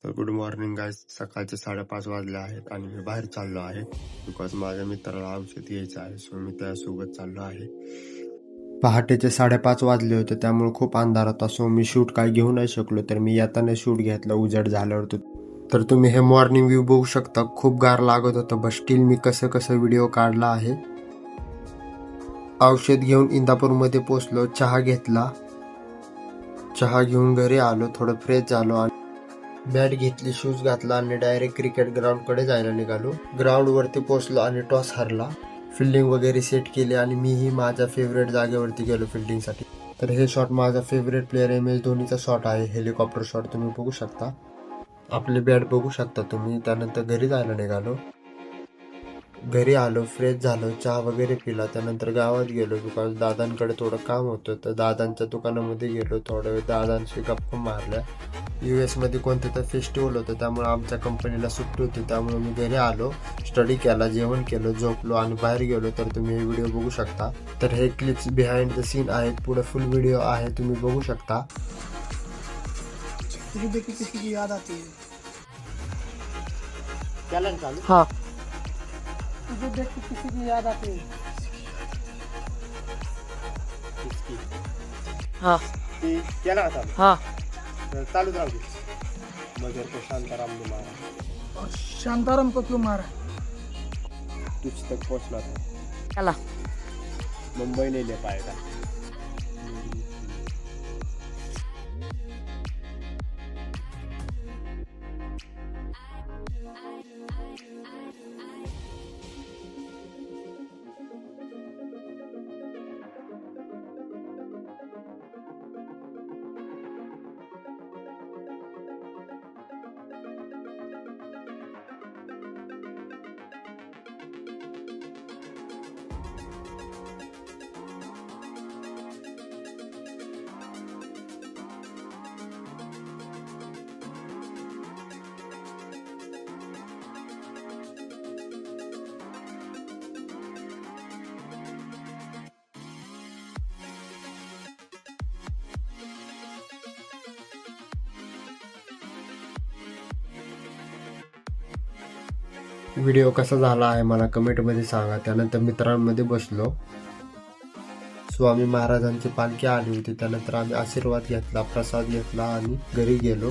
तर good morning guys. सकाळचे 5:30 वाजले आहेत आणि मी बाहेर चाललो आहे बिकॉज माझ्या मित्राला औषध घ्यायचं आहे. सो मी त्यासोबत चाललो आहे. पहाटेचे 5:30 वाजले होते, त्यामुळे खूप अंधार होता. सो मी शूट काय घेऊ नाही शकलो, तर मी येताना शूट घेतलं उजेड झाल्यावर. तर तुम्ही हे मॉर्निंग व्ह्यू बघू शकता. खूप गार लागत होतं, बट स्टील मी कसं व्हिडिओ काढला आहे. औषध घेऊन इंदापूरमध्ये पोचलो, चहा घेतला, चहा घेऊन घरी आलो, थोडं फ्रेश झालो आणि बॅट घेतली, शूज घातला आणि डायरेक्ट क्रिकेट ग्राउंडकडे जायला निघालो. ग्राउंडवरती पोचलो आणि टॉस हरला. फिल्डिंग वगैरे सेट केली आणि मीही माझ्या फेवरेट जागेवरती गेलो फिल्डिंगसाठी. तर हे शॉट माझा फेवरेट प्लेअर MS धोनीचा शॉट आहे, हेलिकॉप्टर शॉट तुम्ही बघू शकता. आपले बॅट बघू शकता तुम्ही. त्यानंतर घरी जायला निघालो. घरी आलो, फ्रेश झालो, चहा वगैरे पिला. त्यानंतर गावात गेलो बिकॉज दादांकडे थोडं काम होतं. तर दादांच्या दुकानामध्ये गेलो, थोडा वेळ दादांशी गप्पा मारल्या. US मध्ये कोणतं तर फेस्टिवल होतं, त्यामुळे आमच्या कंपनीला सुट्टी होती. त्यामुळे मी घरी आलो, स्टडी केला, जेवण केलं, झोपलो आणि बाहेर गेलो. तर तुम्ही हे व्हिडिओ बघू शकता. तर हे क्लिप्स बिहाइंड द सीन आहेत, पुढे फुल व्हिडिओ आहे, तुम्ही बघू शकता. किसी की याद आती है हाँ तुझे देख के किसी की याद आती है हाँ केला का हाँ चालू राहू दे. मगर को शांताराम ने मारा, और शांताराम को क्यों मारा? तुझ तक पहुंचना था, चला मुंबई नहीं ले पाएगा. व्हिडिओ कसा झाला आहे मला कमेंटमध्ये सांगा. त्यानंतर मित्रांमध्ये बसलो. स्वामी महाराजांची पालखी आली होती. त्यानंतर आम्ही आशीर्वाद घेतला, प्रसाद घेतला आणि घरी गेलो.